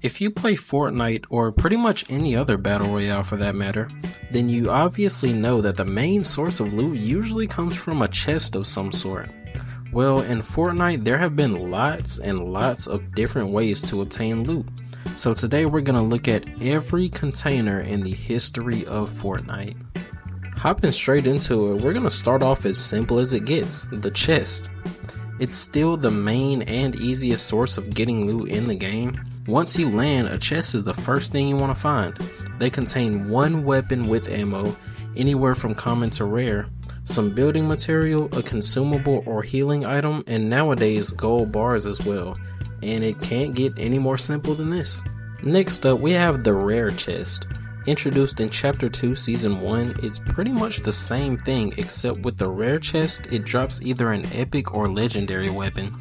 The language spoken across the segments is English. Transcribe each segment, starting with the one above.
If you play Fortnite, or pretty much any other battle royale for that matter, then you obviously know that the main source of loot usually comes from a chest of some sort. Well, in Fortnite there have been lots and lots of different ways to obtain loot. So today we're going to look at every container in the history of Fortnite. Hopping straight into it, we're going to start off as simple as it gets, the chest. It's still the main and easiest source of getting loot in the game. Once you land, a chest is the first thing you want to find. They contain one weapon with ammo, anywhere from common to rare, some building material, a consumable or healing item, and nowadays gold bars as well. And it can't get any more simple than this. Next up, we have the rare chest. Introduced in Chapter 2 Season 1, it's pretty much the same thing, except with the rare chest, it drops either an epic or legendary weapon.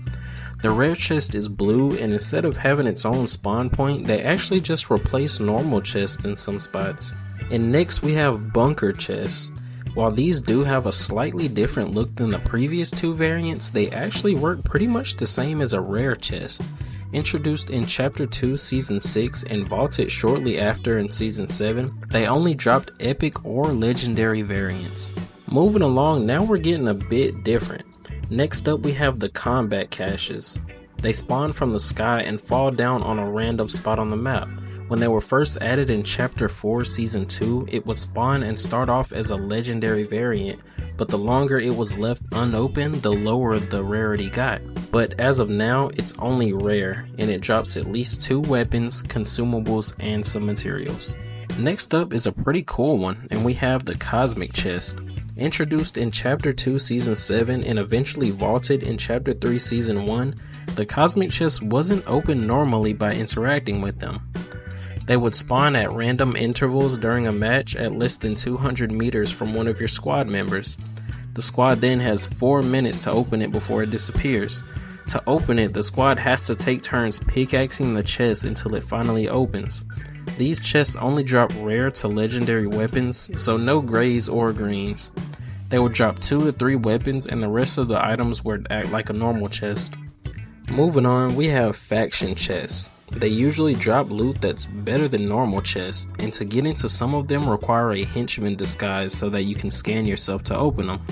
The rare chest is blue, and instead of having its own spawn point, they actually just replace normal chests in some spots. And next we have bunker chests. While these do have a slightly different look than the previous two variants, they actually work pretty much the same as a rare chest. Introduced in Chapter 2 Season 6 and vaulted shortly after in Season 7, they only dropped epic or legendary variants. Moving along, now we're getting a bit different. Next up we have the combat caches. They spawn from the sky and fall down on a random spot on the map. When they were first added in Chapter 4 Season 2, it would spawn and start off as a legendary variant, but the longer it was left unopened, the lower the rarity got. But as of now, it's only rare, and it drops at least 2 weapons, consumables, and some materials. Next up is a pretty cool one, and we have the Cosmic Chest. Introduced in Chapter 2 Season 7 and eventually vaulted in Chapter 3 Season 1, the Cosmic Chest wasn't opened normally by interacting with them. They would spawn at random intervals during a match at less than 200 meters from one of your squad members. The squad then has 4 minutes to open it before it disappears. To open it, the squad has to take turns pickaxing the chest until it finally opens. These chests only drop rare to legendary weapons, so no grays or greens. They would drop 2 to 3 weapons, and the rest of the items would act like a normal chest. Moving on, we have faction chests. They usually drop loot that's better than normal chests, and to get into some of them require a henchman disguise so that you can scan yourself to open them.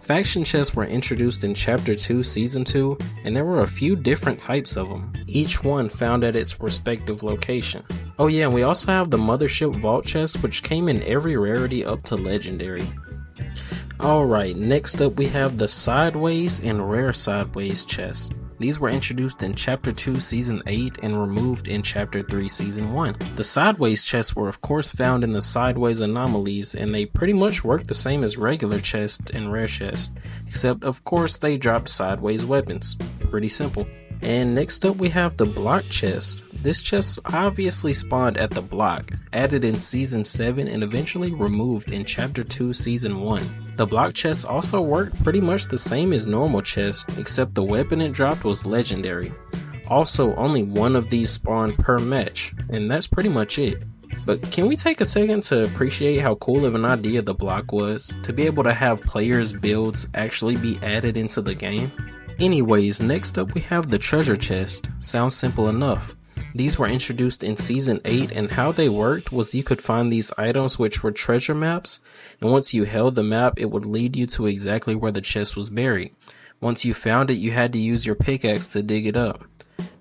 Faction chests were introduced in Chapter 2 Season 2, and there were a few different types of them, each one found at its respective location. Oh yeah, and we also have the Mothership Vault chest, which came in every rarity up to legendary. Alright, next up we have the Sideways and Rare Sideways chests. These were introduced in Chapter 2 Season 8 and removed in Chapter 3 Season 1. The Sideways chests were of course found in the Sideways anomalies, and they pretty much work the same as regular chests and rare chests, except of course they drop sideways weapons. Pretty simple. And next up we have the Block chest. This chest obviously spawned at the block, added in Season 7 and eventually removed in Chapter 2 Season 1. The block chests also worked pretty much the same as normal chests, except the weapon it dropped was legendary. Also, only one of these spawned per match, and that's pretty much it. But can we take a second to appreciate how cool of an idea the block was, to be able to have players' builds actually be added into the game? Anyways, next up we have the treasure chest. Sounds simple enough. These were introduced in Season 8, and how they worked was you could find these items which were treasure maps, and once you held the map it would lead you to exactly where the chest was buried. Once you found it, you had to use your pickaxe to dig it up.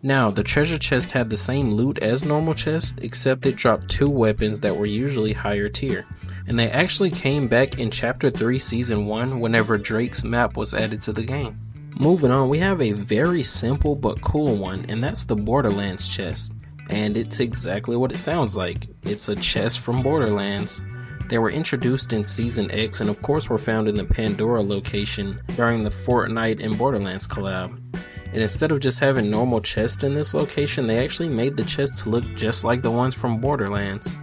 Now, the treasure chest had the same loot as normal chest, except it dropped 2 weapons that were usually higher tier, and they actually came back in Chapter 3 Season 1 whenever Drake's map was added to the game. Moving on, we have a very simple but cool one, and that's the Borderlands chest. And it's exactly what it sounds like. It's a chest from Borderlands. They were introduced in Season X and of course were found in the Pandora location during the Fortnite and Borderlands collab. And instead of just having normal chests in this location, they actually made the chests to look just like the ones from Borderlands.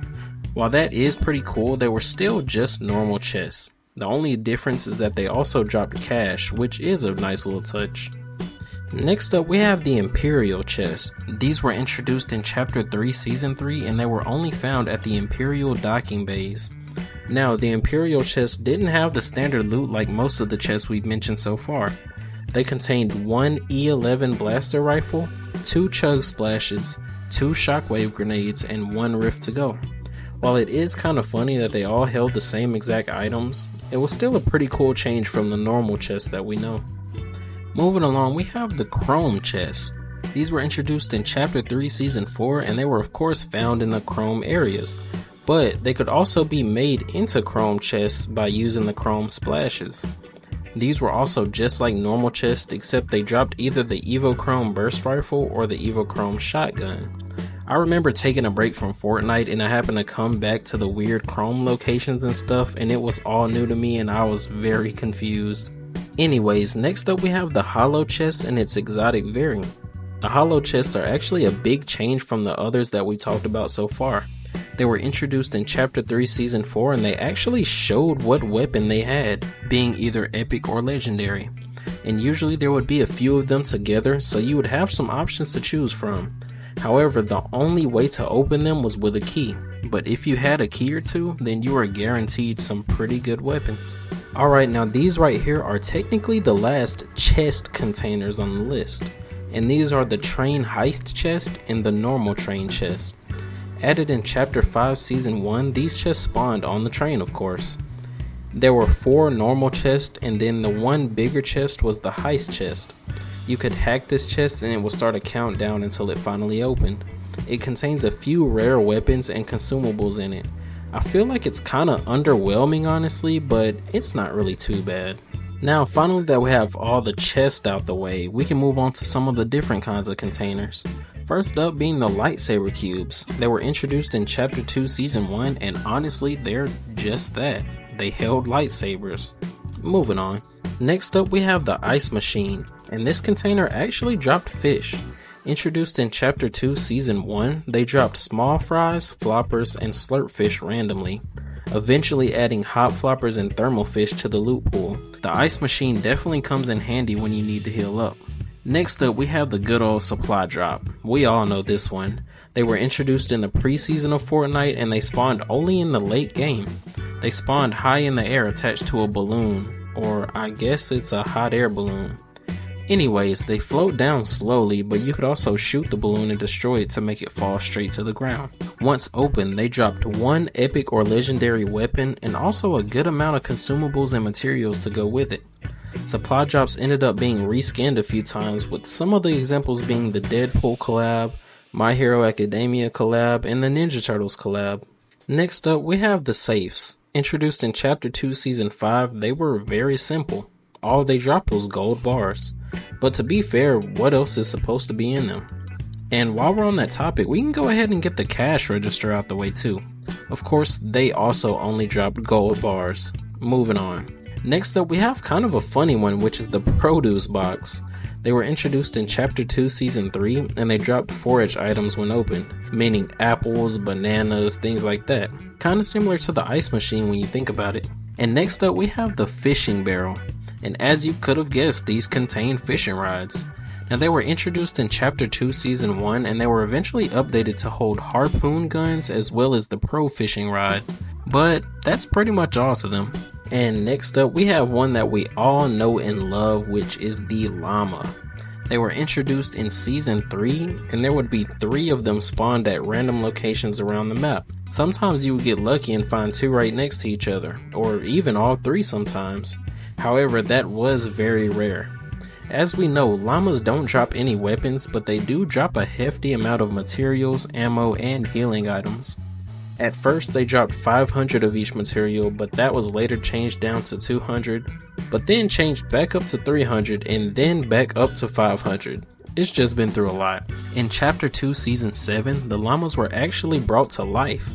While that is pretty cool, they were still just normal chests. The only difference is that they also dropped cash, which is a nice little touch. Next up we have the Imperial chest. These were introduced in Chapter 3 Season 3 and they were only found at the Imperial docking bays. Now, the Imperial chest didn't have the standard loot like most of the chests we've mentioned so far. They contained one E11 blaster rifle, 2 chug splashes, 2 shockwave grenades, and 1 rift to go. While it is kind of funny that they all held the same exact items, it was still a pretty cool change from the normal chest that we know. Moving along, we have the Chrome chest. These were introduced in Chapter 3 Season 4, and they were of course found in the Chrome areas, but they could also be made into Chrome chests by using the Chrome splashes. These were also just like normal chests, except they dropped either the Evo Chrome burst rifle or the Evo Chrome shotgun. I remember taking a break from Fortnite and I happened to come back to the weird Chrome locations and stuff, and it was all new to me and I was very confused. Anyways, next up we have the Hollow chest and its exotic variant. The Hollow chests are actually a big change from the others that we talked about so far. They were introduced in Chapter 3 Season 4 and they actually showed what weapon they had, being either epic or legendary. And usually there would be a few of them together, so you would have some options to choose from. However, the only way to open them was with a key, but if you had a key or two, then you were guaranteed some pretty good weapons. Alright, now these right here are technically the last chest containers on the list, and these are the Train Heist chest and the normal train chest. Added in Chapter 5 Season 1, these chests spawned on the train, of course. There were 4 normal chests, and then the one bigger chest was the Heist chest. You could hack this chest and it will start a countdown until it finally opened. It contains a few rare weapons and consumables in it. I feel like it's kinda underwhelming honestly, but it's not really too bad. Now finally that we have all the chests out the way, we can move on to some of the different kinds of containers. First up being the lightsaber cubes. They were introduced in Chapter 2 Season 1 and honestly they're just that. They held lightsabers. Moving on. Next up we have the ice machine, and this container actually dropped fish. Introduced in Chapter 2 Season 1, they dropped small fries, floppers, and slurp fish randomly, eventually adding hot floppers and thermal fish to the loot pool. The ice machine definitely comes in handy when you need to heal up. Next up we have the good old supply drop. We all know this one. They were introduced in the preseason of Fortnite and they spawned only in the late game. They spawned high in the air attached to a balloon, or I guess it's a hot air balloon. Anyways, they float down slowly, but you could also shoot the balloon and destroy it to make it fall straight to the ground. Once open, they dropped one epic or legendary weapon and also a good amount of consumables and materials to go with it. Supply drops ended up being reskinned a few times, with some of the examples being the Deadpool collab, My Hero Academia collab, and the Ninja Turtles collab. Next up, we have the safes. Introduced in Chapter 2 Season 5, they were very simple. All they dropped was gold bars. But to be fair, what else is supposed to be in them? And while we're on that topic, we can go ahead and get the cash register out the way too. Of course, they also only dropped gold bars. Moving on. Next up, we have kind of a funny one, which is the produce box. They were introduced in Chapter 2 Season 3, and they dropped forage items when opened, meaning apples, bananas, things like that. Kinda similar to the ice machine when you think about it. And next up, we have the fishing barrel. And as you could have guessed, these contain fishing rods. Now they were introduced in Chapter 2 Season 1 and they were eventually updated to hold harpoon guns as well as the pro fishing rod. But that's pretty much all to them. And next up we have one that we all know and love, which is the llama. They were introduced in Season 3 and there would be 3 of them spawned at random locations around the map. Sometimes you would get lucky and find 2 right next to each other, or even all 3 sometimes. However, that was very rare. As we know, llamas don't drop any weapons, but they do drop a hefty amount of materials, ammo, and healing items. At first they dropped 500 of each material, but that was later changed down to 200, but then changed back up to 300 and then back up to 500. It's just been through a lot. In Chapter 2 Season 7, the llamas were actually brought to life.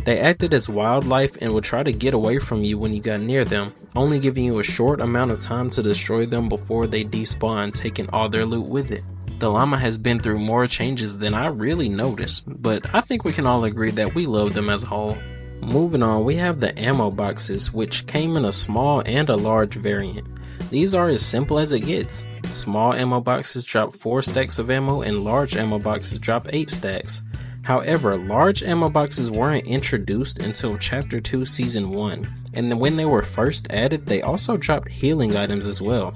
They acted as wildlife and would try to get away from you when you got near them, only giving you a short amount of time to destroy them before they despawn, taking all their loot with it. The llama has been through more changes than I really noticed, but I think we can all agree that we love them as a whole. Moving on, we have the ammo boxes, which came in a small and a large variant. These are as simple as it gets. Small ammo boxes drop 4 stacks of ammo and large ammo boxes drop 8 stacks. However, large ammo boxes weren't introduced until Chapter 2 Season 1, and then when they were first added, they also dropped healing items as well.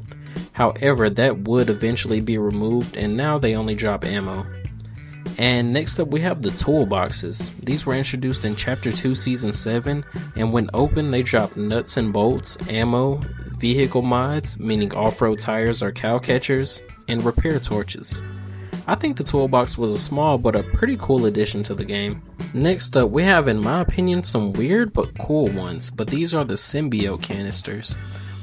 However, that would eventually be removed, and now they only drop ammo. And next up we have the toolboxes. These were introduced in Chapter 2 Season 7, and when opened they drop nuts and bolts, ammo, vehicle mods, meaning off-road tires or cow catchers, and repair torches. I think the toolbox was a small but a pretty cool addition to the game. Next up we have, in my opinion, some weird but cool ones, but these are the symbiote canisters.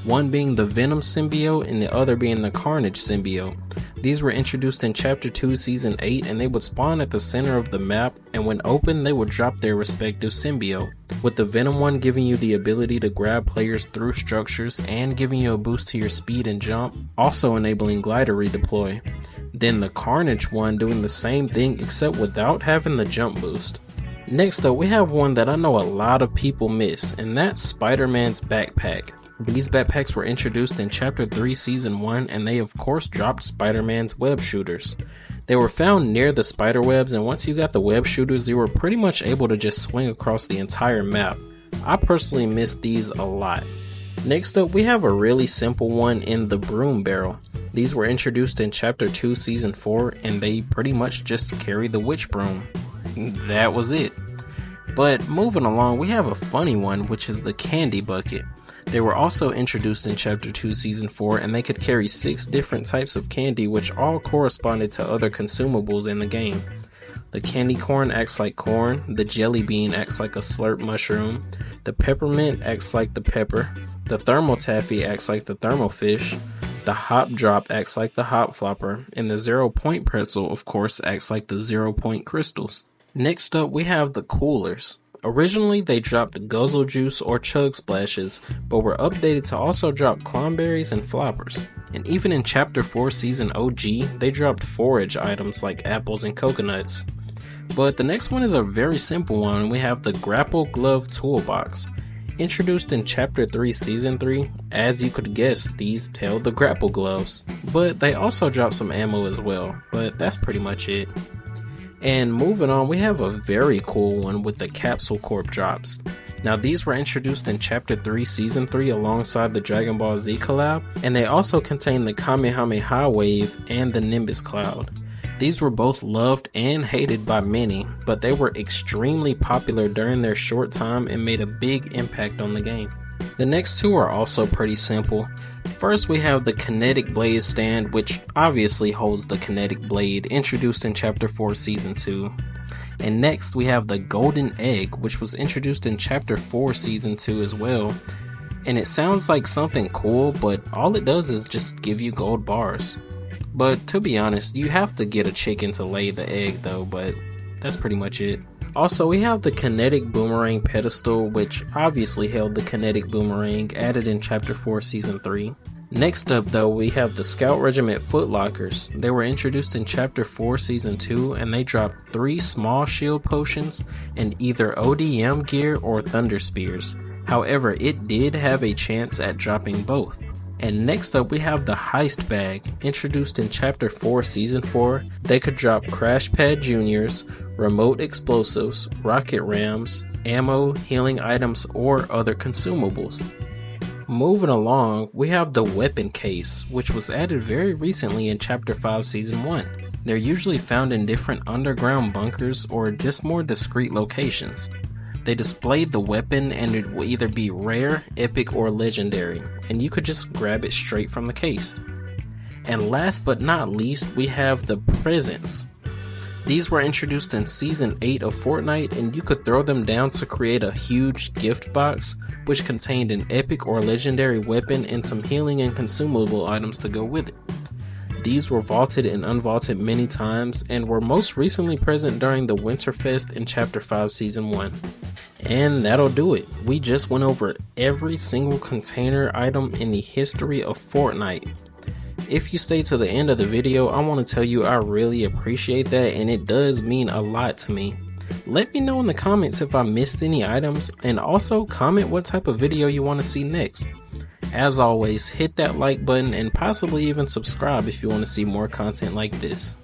One being the Venom symbiote and the other being the Carnage symbiote. These were introduced in Chapter 2 Season 8, and they would spawn at the center of the map, and when opened they would drop their respective symbiote, with the Venom one giving you the ability to grab players through structures and giving you a boost to your speed and jump, also enabling glider redeploy. Then the Carnage one doing the same thing except without having the jump boost. Next up we have one that I know a lot of people miss, and that's Spider-Man's backpack. These backpacks were introduced in Chapter 3 Season 1, and they of course dropped Spider-Man's web shooters. They were found near the spider webs, and once you got the web shooters you were pretty much able to just swing across the entire map. I personally missed these a lot. Next up we have a really simple one in the broom barrel. These were introduced in Chapter 2 Season 4, and they pretty much just carry the witch broom. That was it. But moving along, we have a funny one, which is the candy bucket. They were also introduced in Chapter 2 Season 4, and they could carry 6 different types of candy, which all corresponded to other consumables in the game. The candy corn acts like corn, the jelly bean acts like a slurp mushroom, the peppermint acts like the pepper, the thermal taffy acts like the thermal fish, the hop drop acts like the hop flopper, and the 0 point pretzel of course acts like the 0 point crystals. Next up we have the coolers. Originally they dropped guzzle juice or chug splashes, but were updated to also drop clonberries and floppers. And even in Chapter 4 Season OG, they dropped forage items like apples and coconuts. But the next one is a very simple one, and we have the Grapple Glove Toolbox. Introduced in Chapter 3 Season 3, as you could guess, these held the grapple gloves. But they also dropped some ammo as well, but that's pretty much it. And moving on, we have a very cool one with the Capsule Corp drops. Now these were introduced in Chapter 3 Season 3 alongside the Dragon Ball Z collab, and they also contain the Kamehameha Wave and the Nimbus Cloud. These were both loved and hated by many, but they were extremely popular during their short time and made a big impact on the game. The next two are also pretty simple. First we have the Kinetic Blade Stand, which obviously holds the Kinetic Blade, introduced in Chapter 4 Season 2. And next we have the Golden Egg, which was introduced in Chapter 4 Season 2 as well. And it sounds like something cool, but all it does is just give you gold bars. But to be honest, you have to get a chicken to lay the egg though, but that's pretty much it. Also, we have the Kinetic Boomerang Pedestal, which obviously held the Kinetic Boomerang, added in Chapter 4 Season 3. Next up though, we have the Scout Regiment Footlockers. They were introduced in Chapter 4 Season 2, and they dropped 3 small shield potions and either ODM gear or Thunder Spears. However, it did have a chance at dropping both. And next up we have the Heist Bag. Introduced in Chapter 4 Season 4, they could drop Crash Pad Juniors, remote explosives, rocket rams, ammo, healing items, or other consumables. Moving along, we have the Weapon Case, which was added very recently in Chapter 5 Season 1. They're usually found in different underground bunkers or just more discreet locations. They displayed the weapon, and it will either be rare, epic, or legendary, and you could just grab it straight from the case. And last but not least, we have the Presents. These were introduced in Season 8 of Fortnite, and you could throw them down to create a huge gift box, which contained an epic or legendary weapon and some healing and consumable items to go with it. These were vaulted and unvaulted many times, and were most recently present during the Winterfest in Chapter 5 Season 1. And that'll do it. We just went over every single container item in the history of Fortnite. If you stay to the end of the video, I want to tell you I really appreciate that, and it does mean a lot to me. Let me know in the comments if I missed any items, and also comment what type of video you want to see next. As always, hit that like button and possibly even subscribe if you want to see more content like this.